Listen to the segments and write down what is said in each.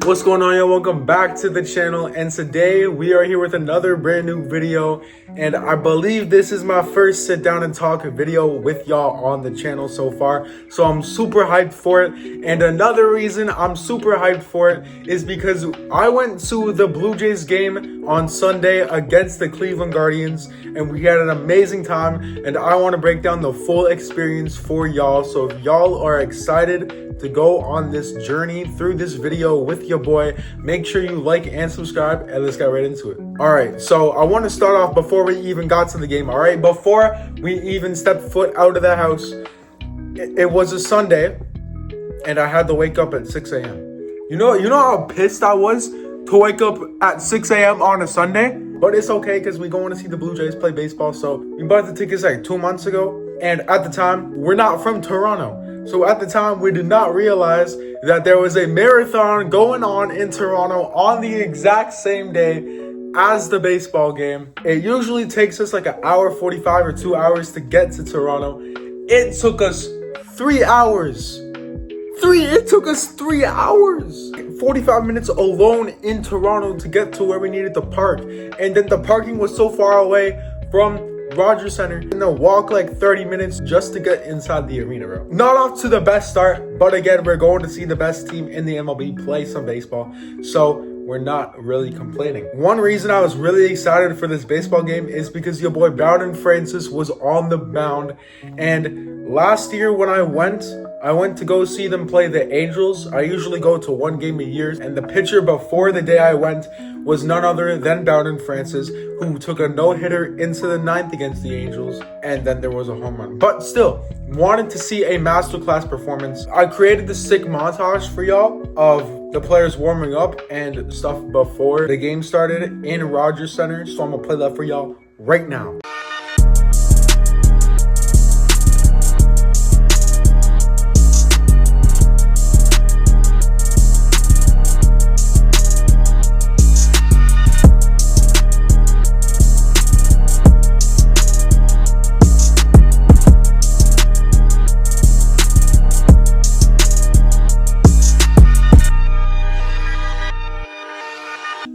What's going on, y'all? Welcome back to the channel, and today we are here with another brand new video, and I believe this is my first sit down and talk video with y'all on the channel so far, so I'm super hyped for it. And another reason I'm super hyped for it is because I went to the Blue Jays game on Sunday against the Cleveland Guardians, and we had an amazing time, and I want to break down the full experience for y'all. So if y'all are excited to go on this journey through this video with your boy, make sure you like and subscribe, and let's get right into it. All right, so I want to start off before we even got to the game. All right, before we even stepped foot out of the house, it was a Sunday, and I had to wake up at 6 a.m. You know how pissed I was to wake up at 6 a.m. on a Sunday? But it's okay, because we going to see the Blue Jays play baseball. So we bought the tickets like 2 months ago, and at the time, we're not from Toronto. So at the time, we did not realize that there was a marathon going on in Toronto on the exact same day as the baseball game. It usually takes us like an hour 45 or 2 hours to get to Toronto. It took us 3 hours. It took us 3 hours. 45 minutes alone in Toronto to get to where we needed to park. And then the parking was so far away from Rogers Center, and then walk like 30 minutes just to get inside the arena, bro. Not off to the best start, but again, we're going to see the best team in the MLB play some baseball, so we're not really complaining. One reason I was really excited for this baseball game is because your boy Bowden Francis was on the mound, and last year when I went to go see them play the Angels. I usually go to one game a year, and the pitcher before the day I went was none other than Bowden Francis, who took a no-hitter into the ninth against the Angels, and then there was a home run. But still, wanted to see a masterclass performance. I created the sick montage for y'all of the players warming up and stuff before the game started in Rogers Center, so I'm gonna play that for y'all right now.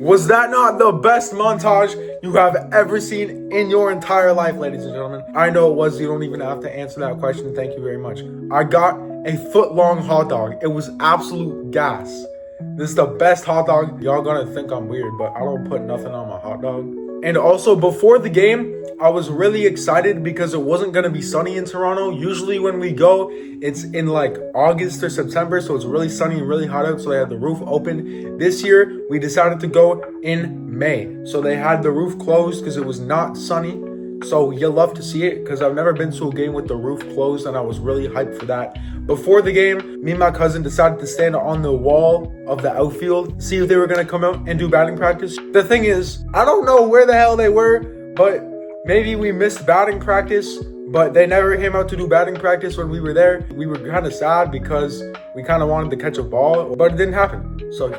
Was that not the best montage you have ever seen in your entire life, ladies and gentlemen? I know it was. You don't even have to answer that question. Thank you very much. I got a foot-long hot dog. It was absolute gas. This is the best hot dog. Y'all gonna think I'm weird, but I don't put nothing on my hot dog. And also, before the game, I was really excited because it wasn't going to be sunny in Toronto. Usually when we go, it's in like August or September, so it's really sunny and really hot out, so they had the roof open. This year, we decided to go in May, so they had the roof closed because it was not sunny. So you'll love to see it, because I've never been to a game with the roof closed, and I was really hyped for that. Before the game, me and my cousin decided to stand on the wall of the outfield, see if they were going to come out and do batting practice. The thing is, I don't know where the hell they were, but maybe we missed batting practice, but they never came out to do batting practice when we were there. We were kind of sad because we kind of wanted to catch a ball, but it didn't happen. So,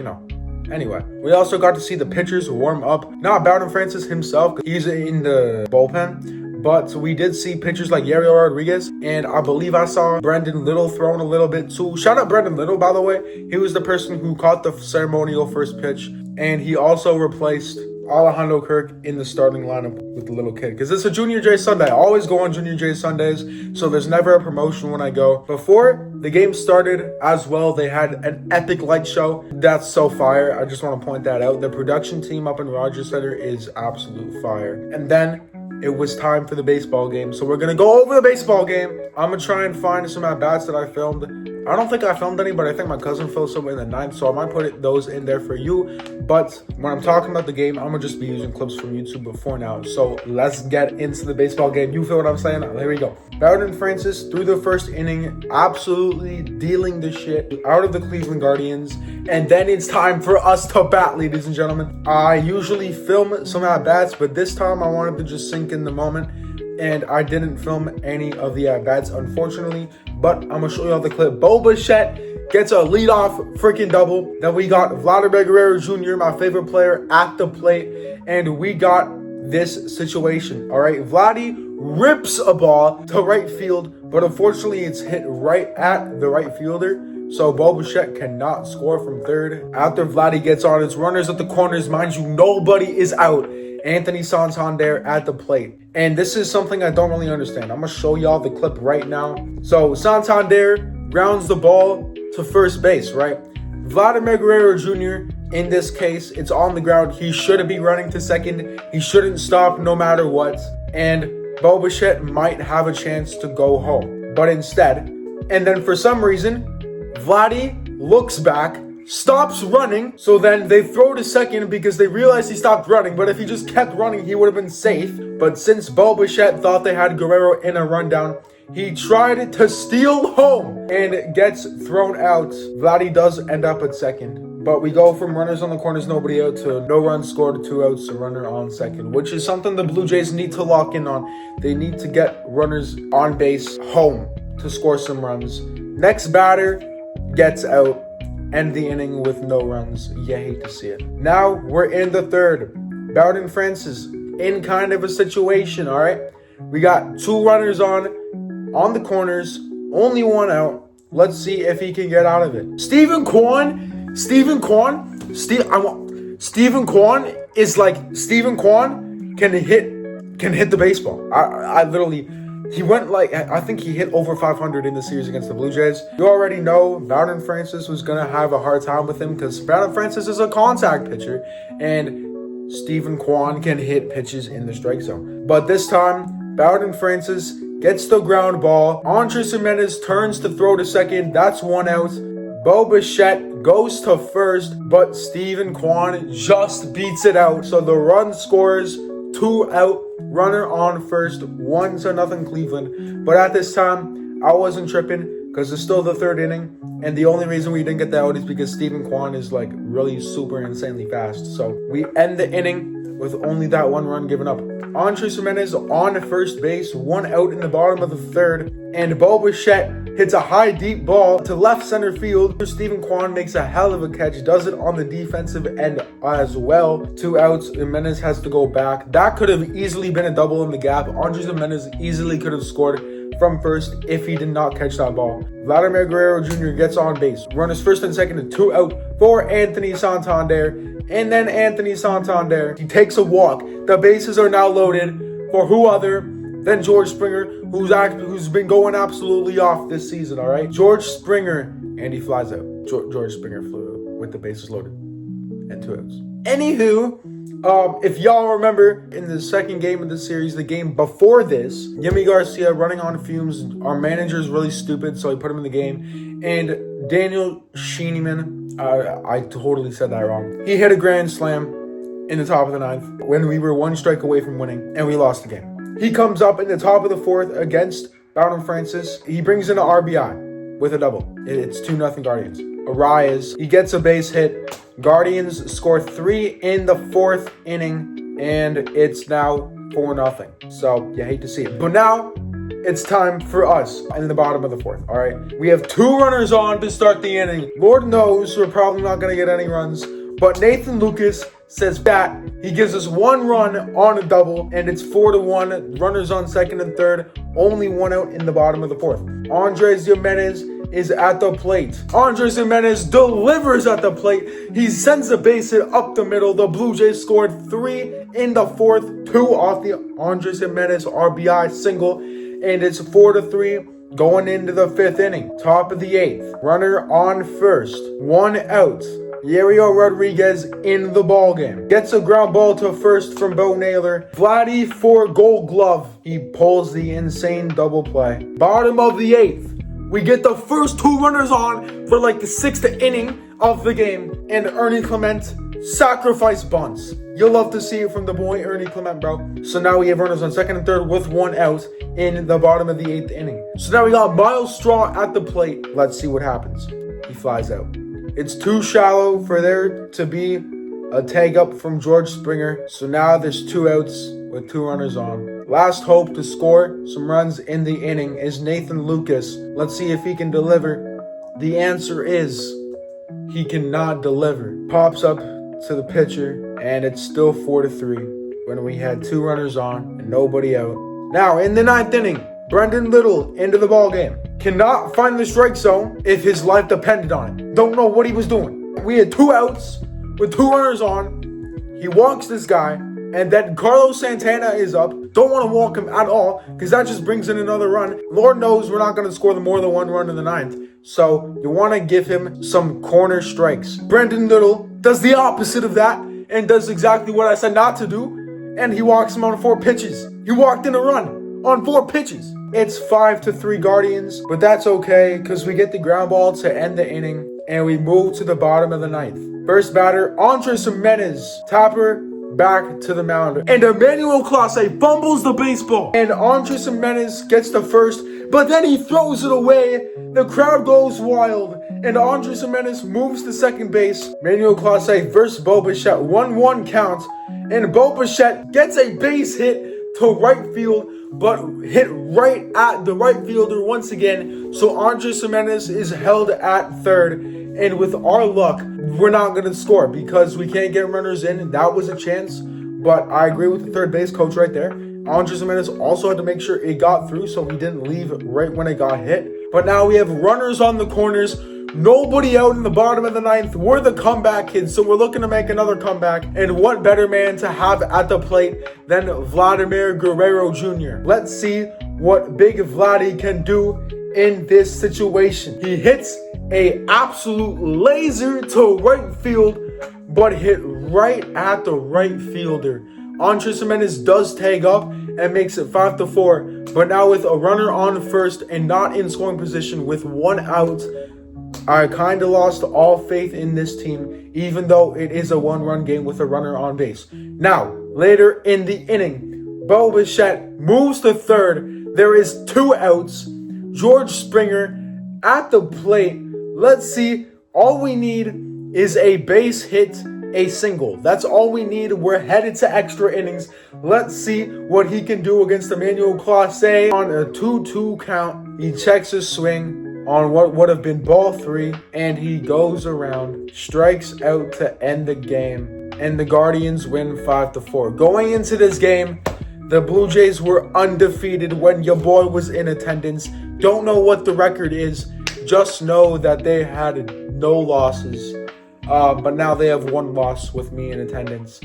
Anyway, we also got to see the pitchers warm up. Not Bowden Francis himself, he's in the bullpen, but we did see pitchers like Yariel Rodriguez, and I believe I saw Brendan Little thrown a little bit too. Shout out Brendan Little, by the way. He was the person who caught the ceremonial first pitch, and he also replaced Alejandro Kirk in the starting lineup with the little kid, because it's a Junior J Sunday. I always go on Junior J Sundays, so there's never a promotion when I go. Before the game started as well, they had an epic light show. That's so fire. I just want to point that out. The production team up in Rogers Center is absolute fire. And then it was time for the baseball game, so we're gonna go over the baseball game. I'm gonna try and find some at-bats that I filmed. I don't think I filmed any, but I think my cousin filmed some in the ninth, so I might put those in there for you. But when I'm talking about the game, I'm gonna just be using clips from YouTube before now. So let's get into the baseball game. You feel what I'm saying? Here we go. Bowden Francis through the first inning, absolutely dealing the shit out of the Cleveland Guardians. And then it's time for us to bat, ladies and gentlemen. I usually film some at-bats, but this time I wanted to just sink in the moment, and I didn't film any of the at-bats, unfortunately, but I'm gonna show y'all the clip. Bo Bichette gets a leadoff freaking double. Then we got Vladimir Guerrero Jr., my favorite player, at the plate, and we got this situation. All right, Vladdy rips a ball to right field, but unfortunately it's hit right at the right fielder. So Bo Bichette cannot score from third. After Vladdy gets on, it's runners at the corners. Mind you, nobody is out. Anthony Santander at the plate. And this is something I don't really understand. I'm going to show y'all the clip right now. So Santander grounds the ball to first base, right? Vladimir Guerrero Jr., in this case, it's on the ground. He shouldn't be running to second. He shouldn't stop no matter what. And Bo Bichette might have a chance to go home. But instead, and then for some reason, Vladdy looks back, stops running, so then they throw to second because they realize he stopped running, but if he just kept running, he would have been safe. But since Bo Bichette thought they had Guerrero in a rundown, he tried to steal home and gets thrown out. Vladdy does end up at second, but we go from runners on the corners, nobody out, to no runs scored, 2 outs, a runner on second, which is something the Blue Jays need to lock in on. They need to get runners on base home to score some runs. Next batter gets out, end the inning with no runs. You hate to see it. Now we're in the third. Bowden Francis in kind of a situation, all right? We got 2 runners on the corners, only 1 out. Let's see if he can get out of it. Steven Kwan is like, Steven Kwan can hit the baseball. I literally, he went like, I think he hit over 500 in the series against the Blue Jays. You already know Bowden Francis was going to have a hard time with him because Bowden Francis is a contact pitcher and Steven Kwan can hit pitches in the strike zone. But this time, Bowden Francis gets the ground ball. Andres Gimenez turns to throw to second. That's 1 out. Bo Bichette goes to first, but Steven Kwan just beats it out. So the run scores, 2 out, runner on first, 1-0 Cleveland. But at this time, I wasn't tripping because it's still the third inning. And the only reason we didn't get the out is because Steven Kwan is like really super insanely fast. So we end the inning with only that 1 run given up. Andres Gimenez on first base, 1 out in the bottom of the third. And Bo Bichette hits a high deep ball to left center field. Steven Kwan makes a hell of a catch, does it on the defensive end as well. 2 outs, Gimenez has to go back. That could have easily been a double in the gap. Andres Gimenez easily could have scored from first if he did not catch that ball. Vladimir Guerrero Jr. gets on base. Runners first and second and 2 out for Anthony Santander. And then Anthony Santander, he takes a walk. The bases are now loaded for who other than George Springer, who's been going absolutely off this season, all right? George Springer, and he flies out. George Springer flew with the bases loaded and 2 outs. Anywho, if y'all remember in the second game of the series, the game before this, Yimi Garcia running on fumes. Our manager is really stupid, so he put him in the game. And Daniel Schieneman, I totally said that wrong. He hit a grand slam in the top of the 9th when we were 1 strike away from winning, and we lost the game. He comes up in the top of the 4th against Bowden Francis. He brings in an RBI with a double. It's 2-0 Guardians. Arias, he gets a base hit. Guardians score 3 in the 4th inning, and it's now 4-0. So you hate to see it. But now it's time for us in the bottom of the 4th, all right? We have 2 runners on to start the inning. Lord knows we're probably not going to get any runs, but Nathan Lucas says that he gives us 1 run on a double, and it's 4-1. Runners on second and third, only 1 out in the bottom of the 4th. Andres Gimenez is at the plate. Andres Gimenez delivers at the plate. He sends a base hit up the middle. The Blue Jays scored 3 in the 4th, 2 off the Andres Gimenez RBI single, and it's 4-3 going into the 5th inning. Top of the 8th, runner on first, 1 out. Yariel Rodriguez in the ballgame. Gets a ground ball to first from Bo Naylor. Vladdy for Gold Glove. He pulls the insane double play. Bottom of the 8th. We get the first 2 runners on for like the 6th inning of the game. And Ernie Clement sacrifice bunts. You'll love to see it from the boy Ernie Clement, bro. So now we have runners on second and third with 1 out in the bottom of the 8th inning. So now we got Miles Straw at the plate. Let's see what happens. He flies out. It's too shallow for there to be a tag up from George Springer. So now there's 2 outs with 2 runners on. Last hope to score some runs in the inning is Nathan Lucas. Let's see if he can deliver. The answer is he cannot deliver. Pops up to the pitcher, and it's still 4-3 when we had 2 runners on and nobody out. Now in the 9th inning, Brendan Little into the ball game. cannot find the strike zone if his life depended on it. Don't know what he was doing. We had 2 outs with 2 runners on. He walks this guy, and then Carlos Santana is up. Don't want to walk him at all, because that just brings in another run. Lord knows we're not going to score more than 1 run in the 9th. So you want to give him some corner strikes. Brendan Little does the opposite of that, and does exactly what I said not to do. And he walks him on 4 pitches. He walked in a run on 4 pitches. It's 5-3 Guardians, but that's okay, because we get the ground ball to end the inning, and we move to the bottom of the 9th. First batter, Andres Gimenez. Tapper back to the mound. And Emmanuel Clase fumbles the baseball. And Andres Gimenez gets the first, but then he throws it away. The crowd goes wild. And Andres Gimenez moves to second base. Emmanuel Clase versus Bo Bichette. 1-1 count. And Bo Bichette gets a base hit to right field, but hit right at the right fielder once again. So Andres Gimenez is held at third. And with our luck, we're not going to score because we can't get runners in. That was a chance, but I agree with the third base coach right there. Andres Gimenez also had to make sure it got through so he didn't leave right when it got hit. But now we have runners on the corners. Nobody out in the bottom of the 9th. We're the comeback kids, so we're looking to make another comeback. And what better man to have at the plate than Vladimir Guerrero Jr. Let's see what Big Vladdy can do in this situation. He hits a absolute laser to right field, but hit right at the right fielder. Andres Gimenez does tag up and makes it 5-4. But now with a runner on first and not in scoring position with 1 out, I kind of lost all faith in this team, even though it is a 1-run game with a runner on base. Now, later in the inning, Bo Bichette moves to third. There is 2 outs. George Springer at the plate. Let's see. All we need is a base hit, a single. That's all we need. We're headed to extra innings. Let's see what he can do against Emmanuel Clase on a 2-2 count. He checks his swing on what would have been ball 3, and he goes around, strikes out to end the game, and the Guardians win 5-4. Going into this game, the Blue Jays were undefeated when your boy was in attendance. Don't know what the record is. Just know that they had no losses. But now they have 1 loss with me in attendance.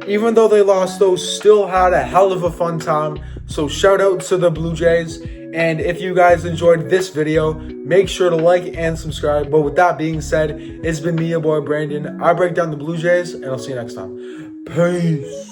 Even though they lost, those still had a hell of a fun time. So shout out to the Blue Jays. And if you guys enjoyed this video, make sure to like and subscribe. But with that being said, it's been me, your boy Brandon. I break down the Blue Jays, and I'll see you next time. Peace.